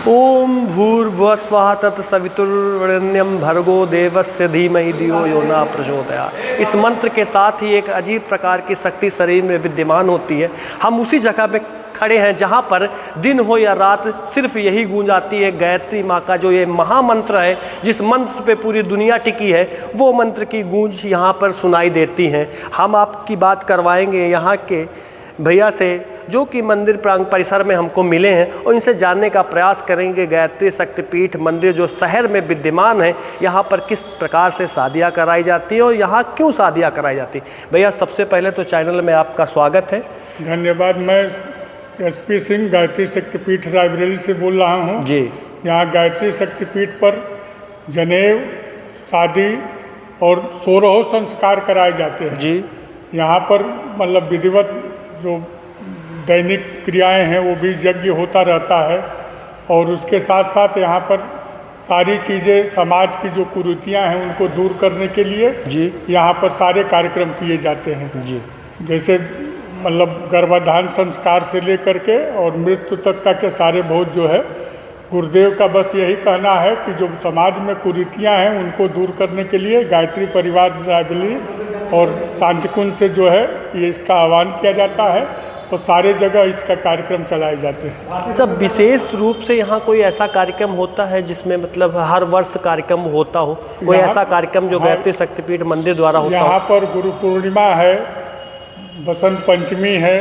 ओम भूर्भुवः स्वः तत्सवितुर्वरेण्यं भर्गो देवस्य धीमहि धियो यो न प्रचोदयात्। इस मंत्र के साथ ही एक अजीब प्रकार की शक्ति शरीर में विद्यमान होती है। हम उसी जगह पे खड़े हैं जहाँ पर दिन हो या रात सिर्फ यही गूंज आती है गायत्री माँ का जो ये महामंत्र है, जिस मंत्र पे पूरी दुनिया टिकी है, वो मंत्र की गूंज यहाँ पर सुनाई देती हैं। हम आपकी बात करवाएंगे यहाँ के भैया से जो कि मंदिर प्रांग परिसर में हमको मिले हैं और इनसे जानने का प्रयास करेंगे गायत्री शक्तिपीठ मंदिर जो शहर में विद्यमान है, यहाँ पर किस प्रकार से शादियाँ कराई जाती हैं और यहाँ क्यों शादियाँ कराई जाती हैं। भैया सबसे पहले तो चैनल में आपका स्वागत है। धन्यवाद। मैं एसपी सिंह गायत्री शक्तिपीठ रायबरेली से बोल रहा हूँ जी। यहाँ गायत्री शक्तिपीठ पर जनेऊ, शादी और 16 संस्कार कराए जाते हैं जी। यहाँ पर मतलब विधिवत जो दैनिक क्रियाएं हैं वो भी यज्ञ होता रहता है और उसके साथ साथ यहाँ पर सारी चीज़ें समाज की जो कुरीतियाँ हैं उनको दूर करने के लिए जी यहाँ पर सारे कार्यक्रम किए जाते हैं जी। जैसे मतलब गर्भाधान संस्कार से लेकर के और मृत्यु तक का के सारे बहुत जो है गुरुदेव का बस यही कहना है कि जो समाज में कुरीतियाँ हैं उनको दूर करने के लिए गायत्री परिवार रायबरेली और शांतिकुंज से जो है ये इसका आह्वान किया जाता है और सारे जगह इसका कार्यक्रम चलाए जाते हैं। जब विशेष रूप से यहाँ कोई ऐसा कार्यक्रम होता है जिसमें मतलब हर वर्ष कार्यक्रम होता हो, कोई ऐसा कार्यक्रम जो गायत्री शक्तिपीठ मंदिर द्वारा होता हो? यहाँ पर गुरु पूर्णिमा है, बसंत पंचमी है,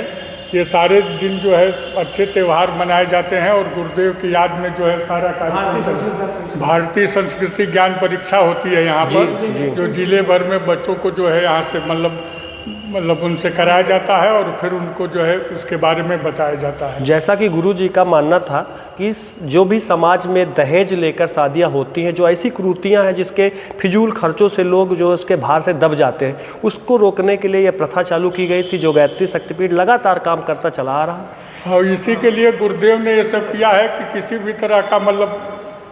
ये सारे दिन जो है अच्छे त्यौहार मनाए जाते हैं और गुरुदेव की याद में जो है सारा कार्यक्रम भारतीय संस्कृति ज्ञान परीक्षा होती है यहाँ पर जो जिले भर में बच्चों को जो है यहाँ से मतलब उनसे कराया जाता है और फिर उनको जो है उसके बारे में बताया जाता है। जैसा कि गुरु जी का मानना था कि जो भी समाज में दहेज लेकर शादियां होती हैं, जो ऐसी कुरीतियां हैं जिसके फिजूल खर्चों से लोग जो उसके भार से दब जाते हैं, उसको रोकने के लिए यह प्रथा चालू की गई थी जो गायत्री शक्तिपीठ लगातार काम करता चला आ रहा है। और इसी के लिए गुरुदेव ने ये सब किया है कि किसी भी तरह का मतलब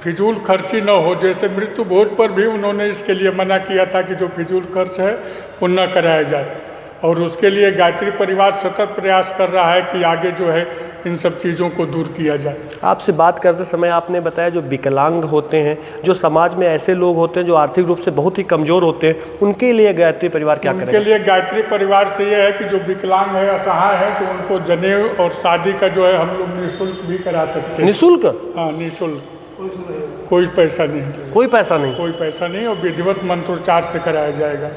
फिजूल खर्ची न हो। जैसे मृत्यु भोज पर भी उन्होंने इसके लिए मना किया था कि जो फिजूल खर्च है वो न कराया जाए और उसके लिए गायत्री परिवार सतत प्रयास कर रहा है कि आगे जो है इन सब चीज़ों को दूर किया जाए। आपसे बात करते समय आपने बताया जो विकलांग होते हैं, जो समाज में ऐसे लोग होते हैं जो आर्थिक रूप से बहुत ही कमज़ोर होते हैं, उनके लिए गायत्री परिवार क्या करेगा? उनके लिए गायत्री परिवार से ये है कि जो विकलांग है, असहाय है, तो उनको जनेऊ और शादी का जो है हम लोग निःशुल्क भी करा सकते हैं। निःशुल्क? हाँ, निःशुल्क, कोई पैसा नहीं। कोई पैसा नहीं? कोई पैसा नहीं और विधिवत मंत्रोच्चार से कराया जाएगा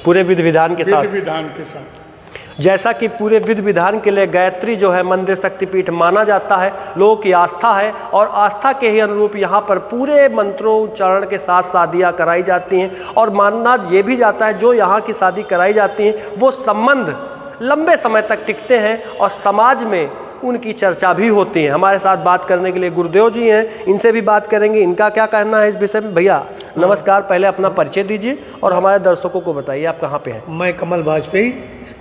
पूरे विधि विधान के साथ। विधि विधान के साथ। जैसा कि पूरे विधि विधान के लिए गायत्री जो है मंदिर शक्तिपीठ माना जाता है, लोगों की आस्था है और आस्था के ही अनुरूप यहाँ पर पूरे मंत्रोच्चारण के साथ शादियाँ कराई जाती हैं और मानना ये भी जाता है जो यहाँ की शादी कराई जाती हैं वो संबंध लंबे समय तक टिकते हैं और समाज में उनकी चर्चा भी होती है। हमारे साथ बात करने के लिए गुरुदेव जी हैं, इनसे भी बात करेंगे, इनका क्या कहना है इस विषय में। भैया नमस्कार, पहले अपना परिचय दीजिए और हमारे दर्शकों को बताइए आप कहाँ पे हैं। मैं कमल वाजपेयी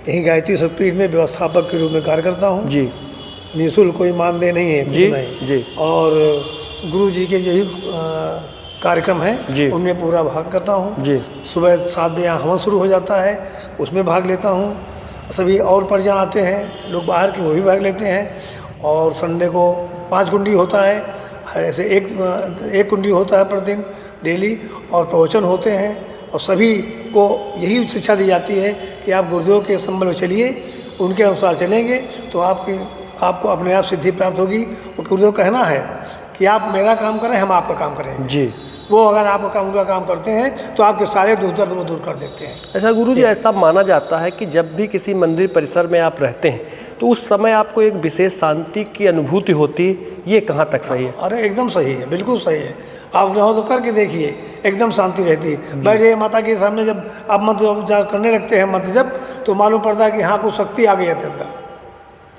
यहीं गायत्री शक्तिपीठ में व्यवस्थापक के रूप में कार्य करता हूँ जी। निःशुल्क कोई मानदेय नहीं है जी जी। और गुरु जी के यही कार्यक्रम है उनमें पूरा भाग करता हूँ जी। सुबह 7 बजे हवन शुरू हो जाता है, उसमें भाग लेता हूँ। सभी और परिजन आते हैं, लोग बाहर के वो भी भाग लेते हैं और संडे को 5 कुंडी होता है, ऐसे एक कुंडी होता है प्रतिदिन डेली और प्रवचन होते हैं और सभी को यही शिक्षा दी जाती है कि आप गुरुदेव के संबल में चलिए, उनके अनुसार चलेंगे तो आपको अपने आप सिद्धि प्राप्त होगी। वो गुरुदेव कहना है कि आप मेरा काम करें, हम आपका काम करें जी। वो अगर आप उनका काम करते हैं तो आपके सारे दुख दर्द वो दूर कर देते हैं। अच्छा गुरु जी, ऐसा माना जाता है कि जब भी किसी मंदिर परिसर में आप रहते हैं तो उस समय आपको एक विशेष शांति की अनुभूति होती है, ये कहाँ तक सही है? अरे एकदम सही है, बिल्कुल सही है। आप रहो तो करके देखिए, एकदम शांति रहती है। बैठ जाइए माता के सामने, जब आप मंत्र करने लगते हैं मंत्र जब, तो मालूम पड़ता है कि हाँ कुछ शक्ति आ गई है अंदर,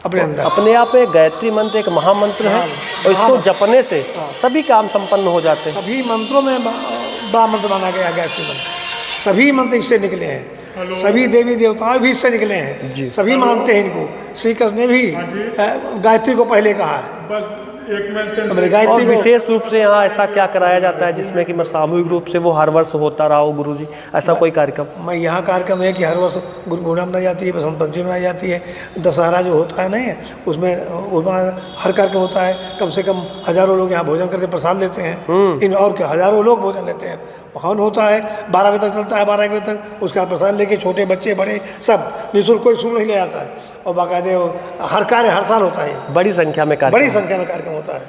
अपने अंदर। अपने आप में गायत्री मंत्र एक महामंत्र है और इसको जपने से सभी काम संपन्न हो जाते हैं। सभी मंत्रों में बड़ा मंत्र माना गया गायत्री मंत्र, सभी मंत्र इससे निकले हैं, सभी देवी देवताएं भी इससे निकले हैं, सभी मानते हैं इनको। श्री कृष्ण ने भी गायत्री को पहले कहा है। बस एक मिनट हमारे और गायत्री को विशेष रूप से यहाँ ऐसा क्या कराया जाता है जिसमें कि सामूहिक रूप से वो हर वर्ष होता रहा हो गुरुजी, ऐसा कोई कार्यक्रम? मैं यहाँ कार्यक्रम है कि हर वर्ष गुरु पूर्णिमा मनाई जाती है, बसंत पंचमी मनाई जाती है, दशहरा जो होता है नहीं उसमें हर कार्यक्रम होता है। कम से कम हज़ारों लोग यहाँ भोजन करते प्रसाद लेते हैं। इन और क्या हज़ारों लोग भोजन लेते हैं। हवन होता है 12 बजे तक चलता है, 12 बजे तक उसका प्रसाद लेके छोटे बच्चे बड़े सब निःशुल्क, कोई शुल्क नहीं ले जाता है। और बाकायदे हर कार्य हर साल होता है, बड़ी संख्या में कार्यक्रम, बड़ी संख्या में कार्यक्रम होता है।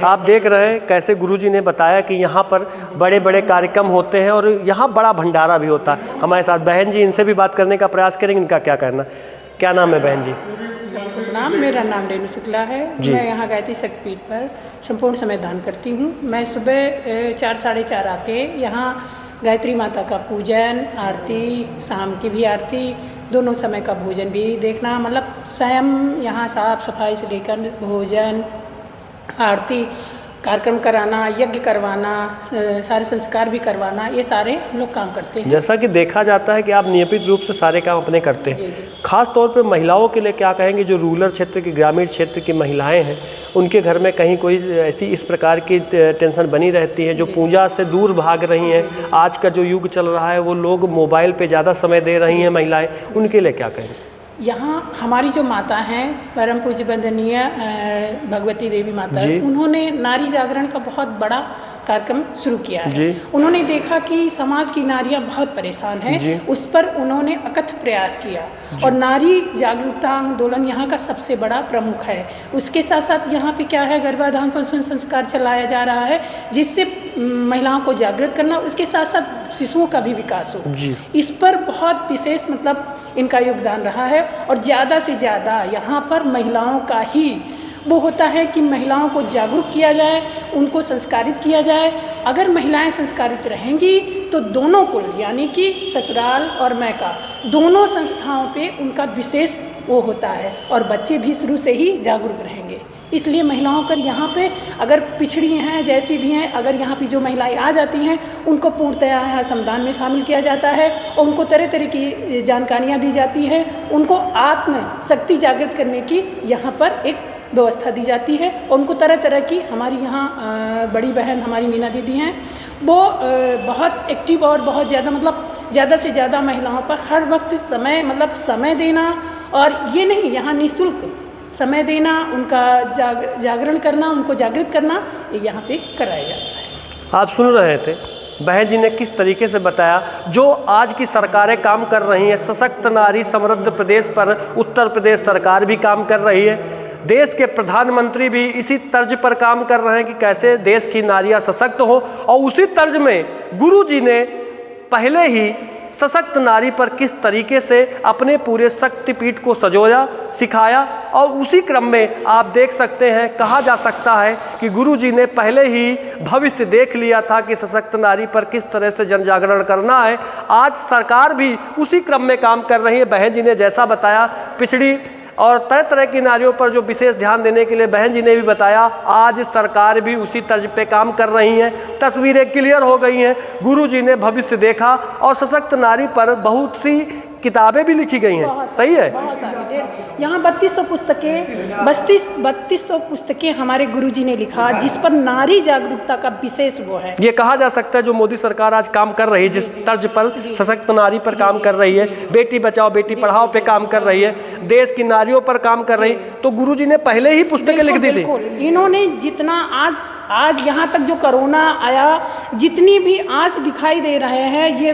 आप देख रहे हैं कैसे गुरुजी ने बताया कि यहाँ पर बड़े बड़े कार्यक्रम होते हैं और यहाँ बड़ा भंडारा भी होता है। हमारे साथ बहन जी, इनसे भी बात करने का प्रयास करेंगे। इनका क्या कहना, क्या नाम है बहन जी? मेरा नाम रेणु शुक्ला है। मैं यहाँ गायत्री शक्तिपीठ पर संपूर्ण समय दान करती हूँ। मैं सुबह 4 साढ़े 4 आके यहाँ गायत्री माता का पूजन, आरती, शाम की भी आरती, दोनों समय का भोजन भी देखना, मतलब स्वयं यहाँ साफ सफाई से लेकर भोजन, आरती, कार्यक्रम कराना, यज्ञ करवाना, सारे संस्कार भी करवाना, ये सारे हम लोग काम करते हैं। जैसा कि देखा जाता है कि आप नियमित रूप से सारे काम अपने करते हैं। खास तौर पे महिलाओं के लिए क्या कहेंगे, जो रूरल क्षेत्र की, ग्रामीण क्षेत्र की महिलाएं हैं, उनके घर में कहीं कोई ऐसी इस प्रकार की टेंशन बनी रहती है, जो पूजा से दूर भाग रही हैं। आज का जो युग चल रहा है वो लोग मोबाइल पे ज़्यादा समय दे रही हैं महिलाएं, उनके लिए क्या कहेंगे? यहाँ हमारी जो माता हैं, परम पूज्य वंदनीय भगवती देवी माता, उन्होंने नारी जागरण का बहुत बड़ा कार्यक्रम शुरू किया है। उन्होंने देखा कि समाज की नारियां बहुत परेशान हैं, उस पर उन्होंने अकथ प्रयास किया और नारी जागरूकता आंदोलन यहाँ का सबसे बड़ा प्रमुख है। उसके साथ साथ यहाँ पे क्या है, गर्भाधान पोषण संस्कार चलाया जा रहा है, जिससे महिलाओं को जागृत करना, उसके साथ साथ शिशुओं का भी विकास हो। इस पर बहुत विशेष मतलब इनका योगदान रहा है और ज़्यादा से ज़्यादा यहाँ पर महिलाओं का ही वो होता है कि महिलाओं को जागरूक किया जाए, उनको संस्कारित किया जाए। अगर महिलाएं संस्कारित रहेंगी तो दोनों कुल, यानी कि ससुराल और मैका, दोनों संस्थाओं पे उनका विशेष वो होता है और बच्चे भी शुरू से ही जागरूक रहेंगे। इसलिए महिलाओं का यहाँ पे अगर पिछड़ी हैं, जैसी भी हैं, अगर यहाँ पे जो महिलाएं आ जाती हैं उनको पूर्णतया यहाँ श्रमदान में शामिल किया जाता है और उनको तरह तरह की जानकारियाँ दी जाती हैं। उनको आत्म शक्ति जागृत करने की यहाँ पर एक व्यवस्था दी जाती है और उनको तरह तरह की, हमारी यहाँ बड़ी बहन हमारी मीना दीदी हैं, वो बहुत एक्टिव और बहुत ज़्यादा मतलब ज़्यादा से ज़्यादा महिलाओं पर हर वक्त समय देना, और ये नहीं, यहाँ निःशुल्क समय देना, उनका जागरण करना, उनको जागृत करना, ये यहाँ पे कराया जाता है। आप सुन रहे थे बहन जी ने किस तरीके से बताया जो आज की सरकारें काम कर रही हैं। सशक्त नारी समृद्ध प्रदेश पर उत्तर प्रदेश सरकार भी काम कर रही है। देश के प्रधानमंत्री भी इसी तर्ज पर काम कर रहे हैं कि कैसे देश की नारियां सशक्त हो, और उसी तर्ज में गुरुजी ने पहले ही सशक्त नारी पर किस तरीके से अपने पूरे शक्तिपीठ को सजोया, सिखाया। और उसी क्रम में आप देख सकते हैं, कहा जा सकता है कि गुरुजी ने पहले ही भविष्य देख लिया था कि सशक्त नारी पर किस तरह से जन जागरण करना है। आज सरकार भी उसी क्रम में काम कर रही है। बहन जी ने जैसा बताया, पिछड़ी और तरह तरह की नारियों पर जो विशेष ध्यान देने के लिए बहन जी ने भी बताया, आज सरकार भी उसी तर्ज पे काम कर रही है। तस्वीरें क्लियर हो गई हैं। गुरुजी ने भविष्य देखा और सशक्त नारी पर बहुत सी किताबें भी लिखी गई हैं। सही है, बहुत सारी, यहाँ 3200 पुस्तकें हमारे गुरुजी ने लिखा, जिस पर नारी जागरूकता का विशेष वो है। ये कहा जा सकता है जो मोदी सरकार आज काम कर रही है, जिस तर्ज पर सशक्त नारी पर काम कर रही है, बेटी बचाओ बेटी पढ़ाओ पे काम कर रही है, देश की नारियों पर काम कर रही, तो गुरुजी ने पहले ही पुस्तकें लिख दी थी। इन्होंने जितना आज यहाँ तक जो कोरोना आया, जितनी भी आज दिखाई दे रहे हैं, ये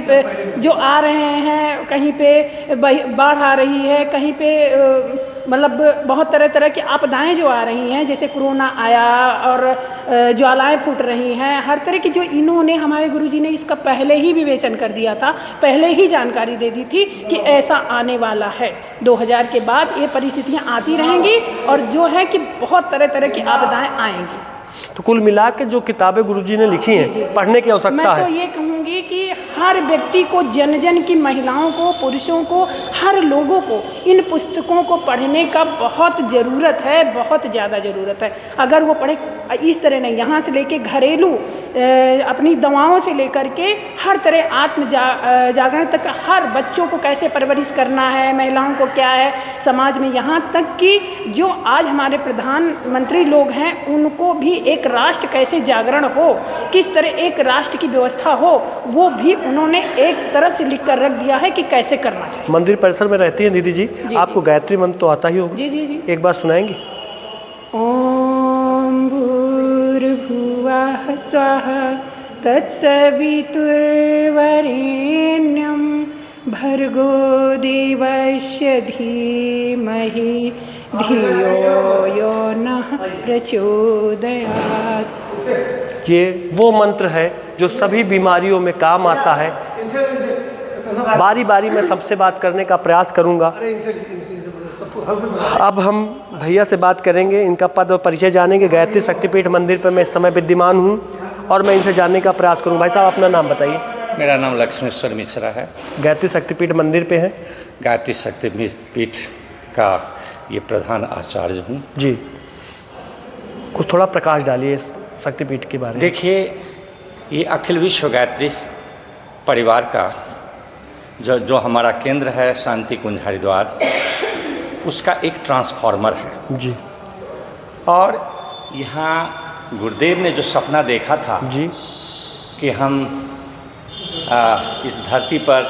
जो आ रहे हैं, कहीं पे बाढ़ आ रही है, कहीं पे मतलब बहुत तरह तरह की आपदाएं जो आ रही हैं, जैसे कोरोना आया और ज्वालाएं फूट रही हैं, हर तरह की जो इन्होंने, हमारे गुरुजी ने इसका पहले ही विवेचन कर दिया था, पहले ही जानकारी दे दी थी कि ऐसा आने वाला है। 2000 के बाद ये परिस्थितियाँ आती रहेंगी और जो है कि बहुत तरह तरह की आपदाएं आएंगी। तो कुल मिला के जो किताबें गुरुजी ने लिखी हैं, पढ़ने की आवश्यकता है। मैं तो ये कहूँगी कि हर व्यक्ति को, जन जन की, महिलाओं को, पुरुषों को, हर लोगों को इन पुस्तकों को पढ़ने का बहुत ज़रूरत है, बहुत ज़्यादा ज़रूरत है। अगर वो पढ़े इस तरह नहीं, यहाँ से लेके घरेलू अपनी दवाओं से लेकर के हर तरह जागरण तक, हर बच्चों को कैसे परवरिश करना है, महिलाओं को क्या है समाज में, यहाँ तक कि जो आज हमारे प्रधानमंत्री लोग हैं उनको भी एक राष्ट्र कैसे जागरण हो, किस तरह एक राष्ट्र की व्यवस्था हो, वो भी उन्होंने एक तरफ से लिख कर रख दिया है कि कैसे करना चाहिए। मंदिर परिसर में रहती हैं दीदी जी, आपको गायत्री मंत्र तो आता ही होगा? जी जी जी। एक बार सुनाएंगे? ओम भूर्भुवः स्वः तत्सवितुर्वरेण्यं भर्गो देवस्य धीमहि धियो यो नः प्रचोदयात्। ये वो मंत्र है जो सभी बीमारियों में काम आता है। बारी बारी मैं सबसे बात करने का प्रयास करूंगा। अब हम भैया से बात करेंगे, इनका पद और परिचय जानेंगे। गायत्री शक्तिपीठ मंदिर पर मैं इस समय विद्यमान हूं और मैं इनसे जानने का प्रयास करूंगा। भाई साहब अपना नाम बताइए। मेरा नाम लक्ष्मेश्वर मिश्रा है। गायत्री शक्तिपीठ मंदिर पे हैं? गायत्री शक्तिपीठ का ये प्रधान आचार्य हूँ जी। कुछ थोड़ा प्रकाश डालिए इस शक्तिपीठ के बारे में। देखिए, ये अखिल विश्व गायत्री परिवार का जो हमारा केंद्र है शांति कुंज हरिद्वार, उसका एक ट्रांसफार्मर है जी। और यहाँ गुरुदेव ने जो सपना देखा था जी कि हम इस धरती पर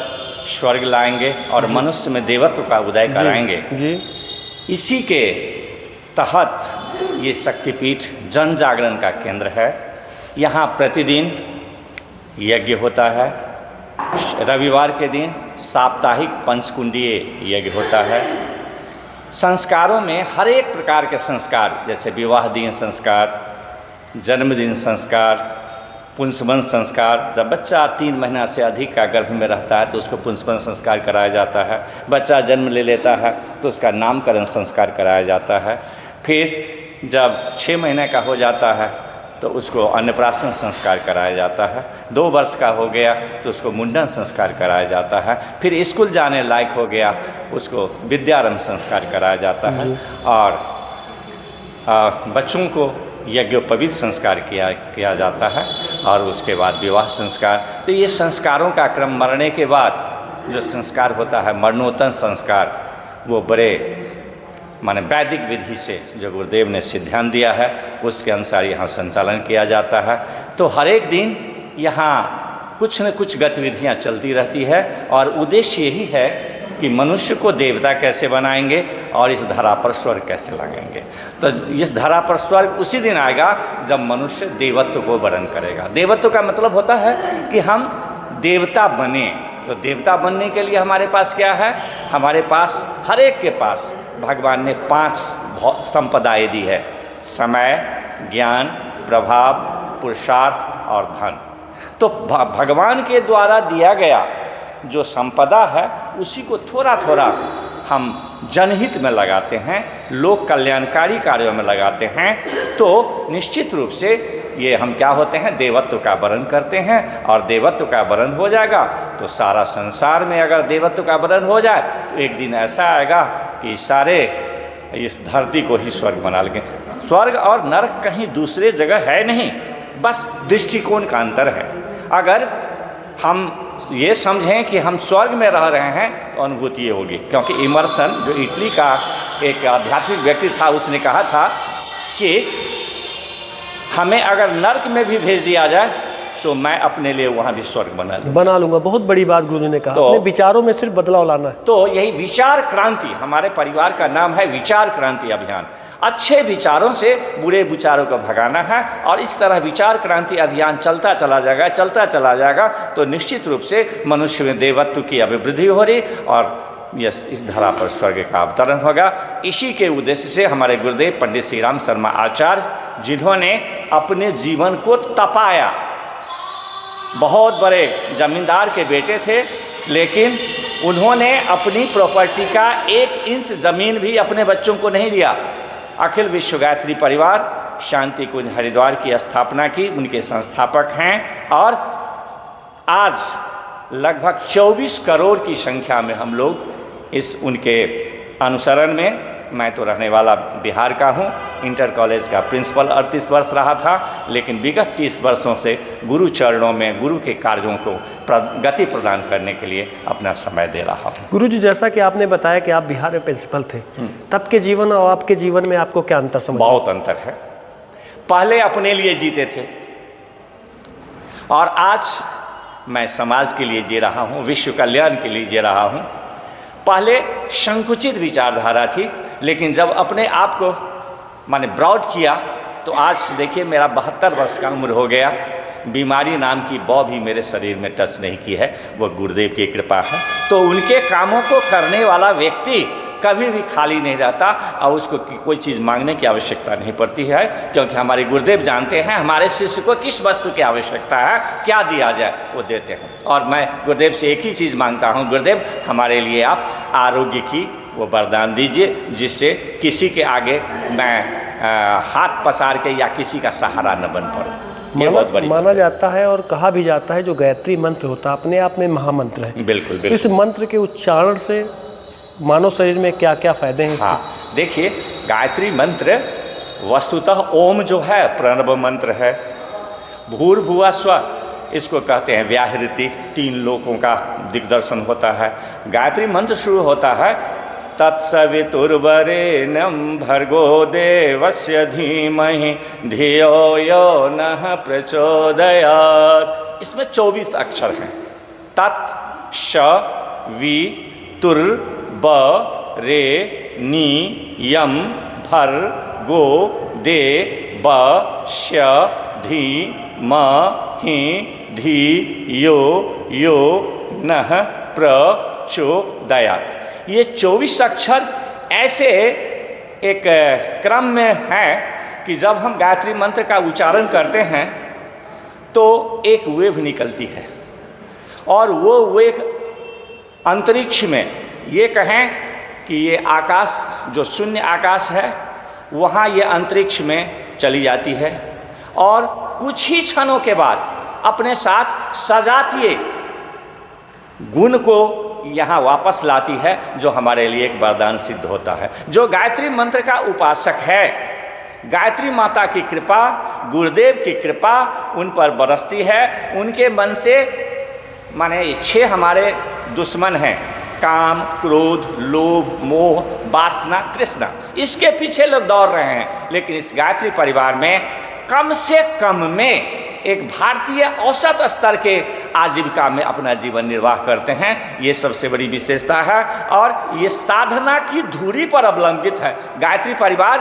स्वर्ग लाएंगे और मनुष्य में देवत्व का उदय कराएंगे जी। इसी के तहत ये शक्तिपीठ जन जागरण का केंद्र है। यहाँ प्रतिदिन यज्ञ होता है। रविवार के दिन साप्ताहिक पंचकुंडीय यज्ञ होता है। संस्कारों में हर एक प्रकार के संस्कार, जैसे विवाह दिन संस्कार, जन्मदिन संस्कार, पुंसवन संस्कार। जब बच्चा 3 महीना से अधिक का गर्भ में रहता है तो उसको पुंसवन संस्कार कराया जाता है। बच्चा जन्म ले लेता है तो उसका नामकरण संस्कार कराया जाता है। फिर जब 6 महीने का हो जाता है तो उसको अन्नप्राशन संस्कार कराया जाता है। 2 वर्ष का हो गया तो उसको मुंडन संस्कार कराया जाता है। फिर स्कूल जाने लायक हो गया उसको विद्यारंभ संस्कार कराया जाता है। और बच्चों को यज्ञोपवीत संस्कार किया जाता है और उसके बाद विवाह संस्कार। तो ये संस्कारों का क्रम, मरने के बाद जो संस्कार होता है मरणोत्तर संस्कार, वो बड़े माने वैदिक विधि से जो गुरुदेव ने सिद्धांत दिया है उसके अनुसार यहाँ संचालन किया जाता है। तो हर एक दिन यहाँ कुछ न कुछ गतिविधियाँ चलती रहती है और उद्देश्य यही है कि मनुष्य को देवता कैसे बनाएंगे और इस धरा पर स्वर्ग कैसे लाएंगे। तो इस धरा पर स्वर्ग उसी दिन आएगा जब मनुष्य देवत्व को वर्ण करेगा। देवत्व का मतलब होता है कि हम देवता बने। तो देवता बनने के लिए हमारे पास क्या है? हमारे पास हर एक के पास भगवान ने 5 संपदाएँ दी है: समय, ज्ञान, प्रभाव, पुरुषार्थ और धन। तो भगवान के द्वारा दिया गया जो संपदा है उसी को थोड़ा थोड़ा हम जनहित में लगाते हैं, लोक कल्याणकारी कार्यों में लगाते हैं, तो निश्चित रूप से ये हम क्या होते हैं? देवत्व का वर्ण करते हैं। और देवत्व का वर्ण हो जाएगा तो सारा संसार में अगर देवत्व का वर्ण हो जाए तो एक दिन ऐसा आएगा कि सारे इस धरती को ही स्वर्ग बना लेंगे। स्वर्ग और नरक कहीं दूसरे जगह है नहीं, बस दृष्टिकोण का अंतर है। अगर हम ये समझें कि हम स्वर्ग में रह रहे हैं तो अनुभूति ये होगी, क्योंकि इमर्सन जो इटली का एक आध्यात्मिक व्यक्ति था उसने कहा था कि हमें अगर नर्क में भी भेज दिया जाए तो मैं अपने लिए वहाँ भी स्वर्ग बना लूँगा। बहुत बड़ी बात गुरु जी ने कहा। तो अपने विचारों में सिर्फ बदलाव लाना है। तो यही विचार क्रांति, हमारे परिवार का नाम है विचार क्रांति अभियान। अच्छे विचारों से बुरे विचारों को भगाना है और इस तरह विचार क्रांति अभियान चलता चला जाएगा तो निश्चित रूप से मनुष्य में देवत्व की अभिवृद्धि हो रही और इस धरा पर स्वर्ग का अवतरण होगा। इसी के उद्देश्य से हमारे गुरुदेव पंडित श्री राम शर्मा आचार्य, जिन्होंने अपने जीवन को तपाया, बहुत बड़े जमींदार के बेटे थे, लेकिन उन्होंने अपनी प्रॉपर्टी का 1 इंच ज़मीन भी अपने बच्चों को नहीं दिया। अखिल विश्व गायत्री परिवार शांति कुंज हरिद्वार की स्थापना की, उनके संस्थापक हैं और आज लगभग 24 करोड़ की संख्या में हम लोग इस उनके अनुसरण में, मैं तो रहने वाला बिहार का हूँ, इंटर कॉलेज का प्रिंसिपल 38 वर्ष रहा था, लेकिन विगत 30 वर्षों से गुरु चरणों में गुरु के कार्यों को गति प्रदान करने के लिए अपना समय दे रहा हूँ। गुरु जी, जैसा कि आपने बताया कि आप बिहार में प्रिंसिपल थे, तब के जीवन और आपके जीवन में आपको क्या अंतर समझ? बहुत अंतर है। पहले अपने लिए जीते थे और आज मैं समाज के लिए जी रहा हूँ, विश्व कल्याण के लिए जी रहा हूँ। पहले संकुचित विचारधारा थी, लेकिन जब अपने आप को मैंने ब्रॉड किया तो आज देखिए मेरा 72 वर्ष का उम्र हो गया, बीमारी नाम की बौ भी मेरे शरीर में टच नहीं की है, वो गुरुदेव की कृपा है। तो उनके कामों को करने वाला व्यक्ति कभी भी खाली नहीं रहता और उसको कोई चीज़ मांगने की आवश्यकता नहीं पड़ती है, क्योंकि हमारे गुरुदेव जानते हैं हमारे शिष्य को किस वस्तु की आवश्यकता है, क्या दिया जाए वो देते हैं। और मैं गुरुदेव से एक ही चीज़ मांगता हूँ, गुरुदेव हमारे लिए आप आरोग्य की वो वरदान दीजिए, जिससे किसी के आगे मैं हाथ पसार के या किसी का सहारा न बन पड़ूं। माना जाता है और कहा भी जाता है जो गायत्री मंत्र होता है अपने आप में महामंत्र है। बिल्कुल बिल्कुल। इस मंत्र के उच्चारण से मानव शरीर में क्या क्या फायदे हैं? हाँ, देखिए गायत्री मंत्र वस्तुतः ओम जो है प्रणव मंत्र है। भूर्भुवः स्वः इसको कहते हैं व्याहृति, 3 लोकों का दिग्दर्शन होता है। गायत्री मंत्र शुरू होता है तत्सवितुर्वरेण्यं भर्गो देवस्य धीमहि धियो यो नः प्रचोदयात्। इसमें 24 अक्षर हैं। तत् श वि तुर ब रे नी यम भर गो दे ब श धी म ही धी यो यो नः प्रचोदयात्। ये 24 अक्षर ऐसे एक क्रम में हैं कि जब हम गायत्री मंत्र का उच्चारण करते हैं तो एक वेव निकलती है और वो वेव अंतरिक्ष में, ये कहें कि ये आकाश जो शून्य आकाश है वहाँ ये अंतरिक्ष में चली जाती है और कुछ ही क्षणों के बाद अपने साथ सजातीय गुण को यहाँ वापस लाती है, जो हमारे लिए एक वरदान सिद्ध होता है। जो गायत्री मंत्र का उपासक है, गायत्री माता की कृपा, गुरुदेव की कृपा उन पर बरसती है। उनके मन से माने 6 हमारे दुश्मन हैं, काम, क्रोध, लोभ, मोह, वासना, तृष्णा, इसके पीछे लोग दौड़ रहे हैं। लेकिन इस गायत्री परिवार में कम से कम में एक भारतीय औसत स्तर के आजीविका में अपना जीवन निर्वाह करते हैं। ये सबसे बड़ी विशेषता है और ये साधना की धुरी पर अवलंबित है। गायत्री परिवार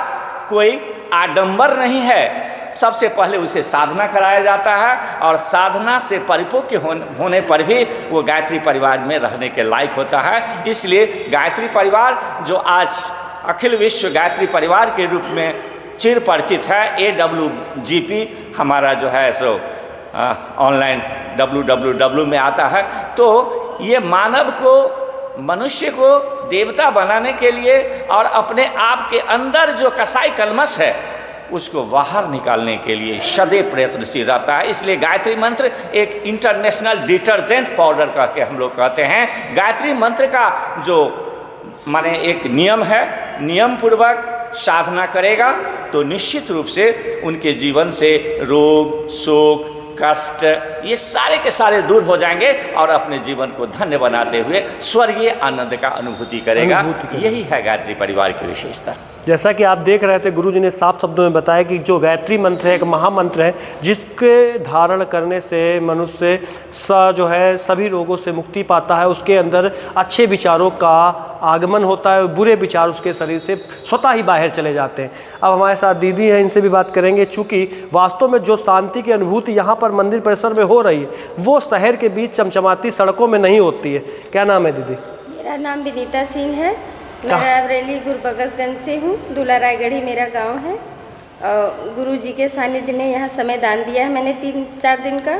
कोई आडंबर नहीं है, सबसे पहले उसे साधना कराया जाता है और साधना से परिपक्व होने पर भी वो गायत्री परिवार में रहने के लायक होता है। इसलिए गायत्री परिवार जो आज अखिल विश्व गायत्री परिवार के रूप में चिर परिचित है, AWGP हमारा जो है सो ऑनलाइन www में आता है। तो ये मानव को, मनुष्य को देवता बनाने के लिए और अपने आप के अंदर जो कसाई कलमश है उसको बाहर निकालने के लिए सदैव प्रयत्नशील रहता है। इसलिए गायत्री मंत्र एक इंटरनेशनल डिटर्जेंट पाउडर कह के हम लोग कहते हैं। गायत्री मंत्र का जो माने एक नियम है, नियम पूर्वक साधना करेगा तो निश्चित रूप से उनके जीवन से रोग, शोक, कष्ट ये सारे के सारे दूर हो जाएंगे और अपने जीवन को धन्य बनाते हुए स्वर्गीय आनंद का अनुभूति करेगा। यही है गायत्री परिवार की विशेषता। जैसा कि आप देख रहे थे, गुरु जी ने साफ शब्दों में बताया कि जो गायत्री मंत्र है एक महामंत्र है, जिसके धारण करने से मनुष्य जो है सभी रोगों से मुक्ति पाता है। उसके अंदर अच्छे विचारों का आगमन होता है, बुरे विचार उसके शरीर से स्वतः ही बाहर चले जाते हैं। अब हमारे साथ दीदी हैं, इनसे भी बात करेंगे। चूँकि वास्तव में जो शांति की अनुभूति यहाँ पर मंदिर परिसर में हो रही है वो शहर के बीच चमचमाती सड़कों में नहीं होती है। क्या नाम है दीदी? मेरा नाम विनीता सिंह है। मैं अमरेली गुरबगसगंज से हूँ। दूल्हा रायगढ़ी मेरा गांव है। गुरु जी के सानिध्य में यहाँ समय दान दिया है मैंने 3-4 दिन का।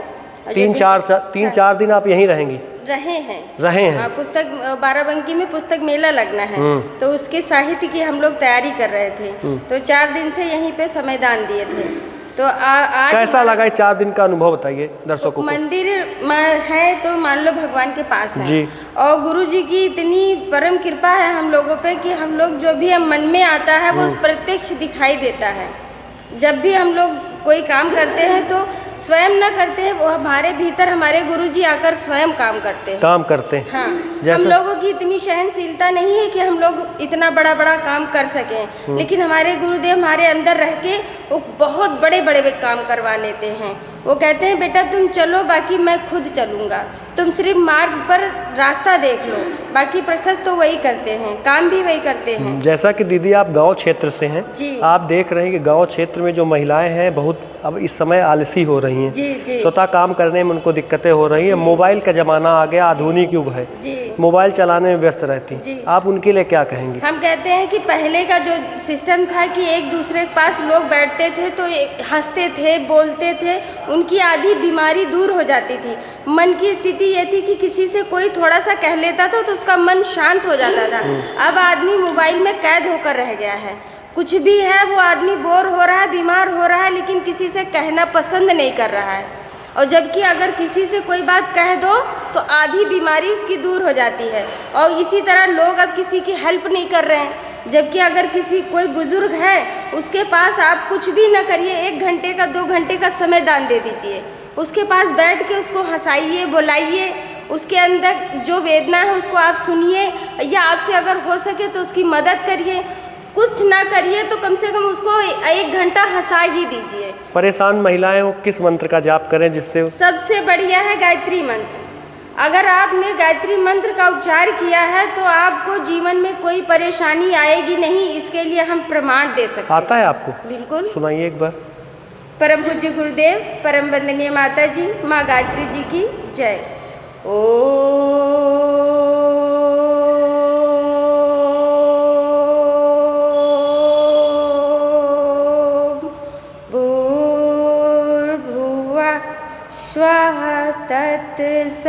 3-4 दिन आप यहीं रहेंगी? रहे हैं। पुस्तक बाराबंकी में पुस्तक मेला लगना है तो उसके साहित्य की हम लोग तैयारी कर रहे थे, तो 4 दिन से यहीं पे समय दान दिए थे। तो आज कैसा लगा 4 दिन का अनुभव बताइए दर्शकों को। मंदिर है तो मान लो भगवान के पास है जी। और गुरु जी की इतनी परम कृपा है हम लोगों पे कि हम लोग जो भी हम मन में आता है वो प्रत्यक्ष दिखाई देता है। जब भी हम लोग कोई काम करते हैं तो स्वयं न करते हैं, वो हमारे भीतर हमारे गुरुजी आकर स्वयं काम करते हैं। हाँ, हम लोगों की इतनी सहनशीलता नहीं है कि हम लोग इतना बड़ा बड़ा काम कर सकें, लेकिन हमारे गुरुदेव हमारे अंदर रह के वो बहुत बड़े बड़े काम करवा लेते हैं। वो कहते हैं बेटा तुम चलो, बाकी मैं खुद चलूँगा, तुम सिर्फ मार्ग पर रास्ता देख लो, बाकी प्रशस्त तो वही करते हैं, काम भी वही करते हैं। जैसा कि दीदी आप गांव क्षेत्र से हैं, आप देख रहे हैं कि गांव क्षेत्र में जो महिलाएं हैं बहुत अब इस समय आलसी हो रही हैं, स्वतः काम करने में उनको दिक्कतें हो रही हैं। मोबाइल का ज़माना आ गया, आधुनिक युग है, मोबाइल चलाने में व्यस्त रहती हैं, आप उनके लिए क्या कहेंगे? हम कहते हैं कि पहले का जो सिस्टम था कि एक दूसरे के पास लोग बैठते थे तो हंसते थे, बोलते थे, उनकी आधी बीमारी दूर हो जाती थी। मन की स्थिति ये थी कि किसी से कोई थोड़ा सा कह लेता था तो उसका मन शांत हो जाता था। अब आदमी मोबाइल में कैद होकर रह गया है, कुछ भी है वो आदमी बोर हो रहा है, बीमार हो रहा है, लेकिन किसी से कहना पसंद नहीं कर रहा है। और जबकि अगर किसी से कोई बात कह दो तो आधी बीमारी उसकी दूर हो जाती है। और इसी तरह लोग अब किसी की हेल्प नहीं कर रहे हैं, जबकि अगर किसी कोई बुजुर्ग है उसके पास आप कुछ भी ना करिए, 1 घंटे का 2 घंटे का समय दान दे दीजिए, उसके पास बैठ के उसको हंसाइए, बुलाइए, उसके अंदर जो वेदना है उसको आप सुनिए, या आपसे अगर हो सके तो उसकी मदद करिए। कुछ ना करिए तो कम से कम उसको 1 घंटा हंसा ही दीजिए। परेशान महिलाएं हो किस मंत्र का जाप करें जिससे? सबसे बढ़िया है गायत्री मंत्र। अगर आपने गायत्री मंत्र का उच्चार किया है तो आपको जीवन में कोई परेशानी आएगी नहीं, इसके लिए हम प्रमाण दे सकते हैं। आता है आपको? बिल्कुल, सुनाइए एक बार। परम पूज्य गुरुदेव, परम वंदनीय माता जी, माँ गायत्री जी की जय। स्वः तत्सवितुर्वरेण्यं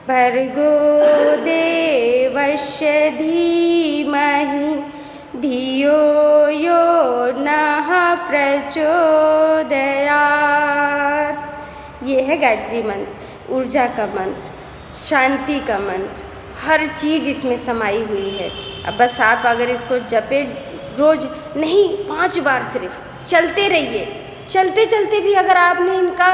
भर्गो देवस्य धीमहि धियो यो नः प्रचोदयात्। ये है गायत्री मंत्र, ऊर्जा का मंत्र, शांति का मंत्र, हर चीज़ इसमें समाई हुई है। अब बस आप अगर इसको जपे रोज़ नहीं 5 बार सिर्फ चलते रहिए, चलते चलते भी अगर आपने इनका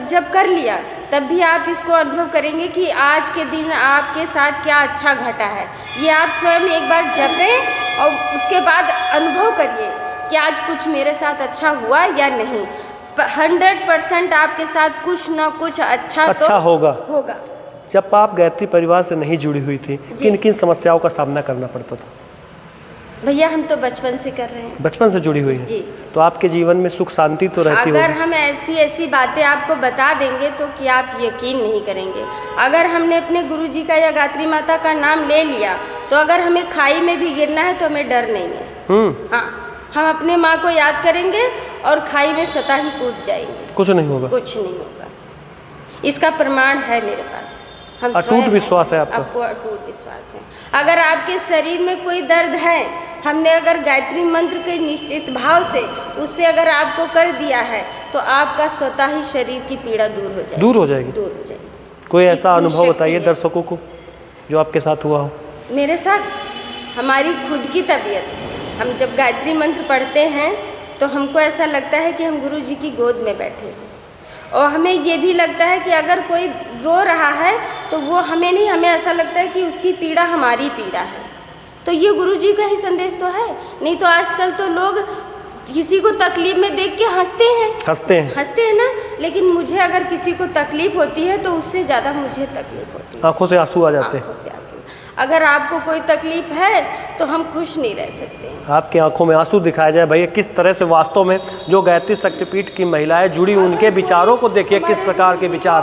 जप कर लिया तब भी आप इसको अनुभव करेंगे कि आज के दिन आपके साथ क्या अच्छा घटा है। ये आप स्वयं एक बार जपें और उसके बाद अनुभव करिए कि आज कुछ मेरे साथ अच्छा हुआ या नहीं। 100% आपके साथ कुछ ना कुछ अच्छा तो होगा। जब आप गायत्री परिवार से नहीं जुड़ी हुई थी, किन किन समस्याओं का सामना करना पड़ता था? भैया हम तो बचपन से कर रहे हैं। बचपन से जुड़ी हुई है जी। तो आपके जीवन में सुख शांति तो रहती होगी। अगर हम ऐसी बातें आपको बता देंगे तो कि आप यकीन नहीं करेंगे। अगर हमने अपने गुरुजी का या गायत्री माता का नाम ले लिया तो अगर हमें खाई में भी गिरना है तो हमें डर नहीं है। हाँ, हम अपने माँ को याद करेंगे और खाई में सता ही कूद जाएंगे, कुछ नहीं होगा। कुछ नहीं होगा। इसका प्रमाण है मेरे पास। हम अटूट विश्वास है आपका? आपको अटूट विश्वास है। अगर आपके शरीर में कोई दर्द है, हमने अगर गायत्री मंत्र के निश्चित भाव से उससे अगर आपको कर दिया है तो आपका स्वतः ही शरीर की पीड़ा दूर हो जाएगी। दूर हो जाएगी। कोई ऐसा अनुभव बताइए दर्शकों को जो आपके साथ हुआ हो। मेरे साथ हमारी खुद की तबीयत, हम जब गायत्री मंत्र पढ़ते हैं तो हमको ऐसा लगता है कि हम गुरु जी की गोद में बैठे हैं, और हमें ये भी लगता है कि अगर कोई रो रहा है तो वो हमें नहीं, हमें ऐसा लगता है कि उसकी पीड़ा हमारी पीड़ा है। तो ये गुरु जी का ही संदेश तो है। नहीं तो आजकल तो लोग किसी को तकलीफ में देख के हंसते हैं ना, लेकिन मुझे अगर किसी को तकलीफ होती है तो उससे ज़्यादा मुझे तकलीफ होती है, आंखों से आंसू आ जाते हैं। अगर आपको कोई तकलीफ है तो हम खुश नहीं रह सकते। आपकी आंखों में आंसू दिखाया जाए भैया, किस तरह से वास्तव में जो गायत्री शक्तिपीठ की महिलाएं जुड़ी, उनके विचारों को देखिए, किस प्रकार के विचार।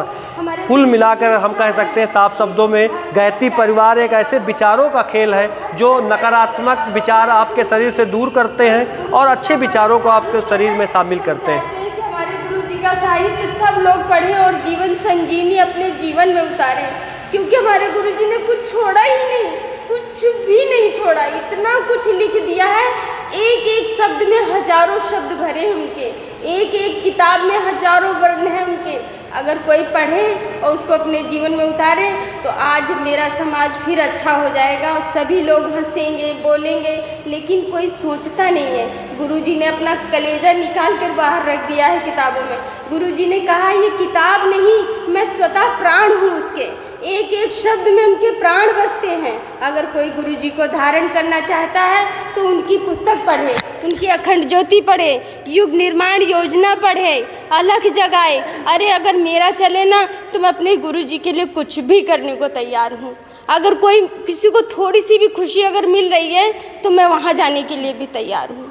कुल मिलाकर हम कह सकते हैं साफ शब्दों में गायत्री परिवार एक ऐसे विचारों का खेल है जो नकारात्मक विचार आपके शरीर से दूर करते हैं और अच्छे विचारों को आपके शरीर में शामिल करते हैं। हमारे गुरु जी का साहित्य सब लोग पढ़ें और जीवन संजीवनी अपने जीवन में उतारें, क्योंकि हमारे गुरुजी ने कुछ छोड़ा ही नहीं, कुछ भी नहीं छोड़ा। इतना कुछ लिख दिया है एक एक शब्द में हजारों शब्द भरे हैं उनके, एक एक किताब में हजारों वर्ण हैं उनके। अगर कोई पढ़े और उसको अपने जीवन में उतारे तो आज मेरा समाज फिर अच्छा हो जाएगा और सभी लोग हंसेंगे, बोलेंगे। लेकिन कोई सोचता नहीं है। गुरुजी ने अपना कलेजा निकाल कर बाहर रख दिया है किताबों में। गुरुजी ने कहा ये किताब नहीं, मैं स्वतः प्राण हूँ उसके। एक एक शब्द में उनके प्राण बसते हैं। अगर कोई गुरुजी को धारण करना चाहता है तो उनकी पुस्तक पढ़े, उनकी अखंड ज्योति पढ़े, युग निर्माण योजना पढ़े, अलख जगाए। अरे अगर मेरा चले ना तो मैं अपने गुरुजी के लिए कुछ भी करने को तैयार हूँ। अगर कोई किसी को थोड़ी सी भी खुशी अगर मिल रही है तो मैं वहाँ जाने के लिए भी तैयार हूँ।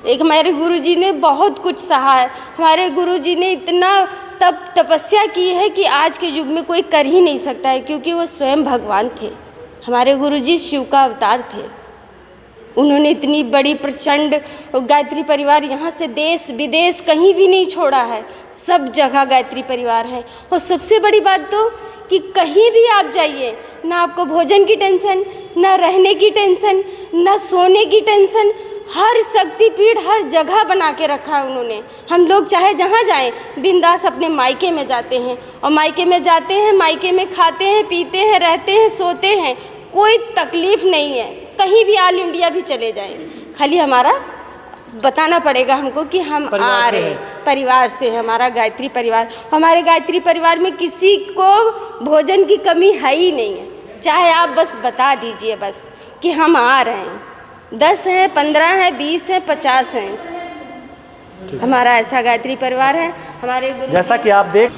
एक हमारे गुरुजी ने बहुत कुछ सहा है। हमारे गुरुजी ने इतना तपस्या की है कि आज के युग में कोई कर ही नहीं सकता है, क्योंकि वो स्वयं भगवान थे। हमारे गुरुजी शिव का अवतार थे। उन्होंने इतनी बड़ी प्रचंड गायत्री परिवार यहाँ से देश विदेश कहीं भी नहीं छोड़ा है, सब जगह गायत्री परिवार है। और सबसे बड़ी बात तो कि कहीं भी आप जाइए ना आपको भोजन की टेंशन, ना रहने की टेंशन, ना सोने की टेंशन। हर शक्तिपीठ हर जगह बना के रखा है उन्होंने। हम लोग चाहे जहाँ जाएं बिंदास अपने मायके में जाते हैं, और मायके में जाते हैं, मायके में खाते हैं, पीते हैं, रहते हैं, सोते हैं, कोई तकलीफ़ नहीं है। कहीं भी ऑल इंडिया भी चले जाएं, खाली हमारा बताना पड़ेगा हमको कि हम आ रहे हैं, परिवार से। हमारा गायत्री परिवार, हमारे गायत्री परिवार में किसी को भोजन की कमी है ही नहीं है। चाहे आप बस बता दीजिए बस कि हम आ रहे हैं। 10 हैं, 15 हैं, 20 हैं, 50 हैं, हमारा ऐसा गायत्री परिवार है। हमारे गुरु जैसा कि आप देख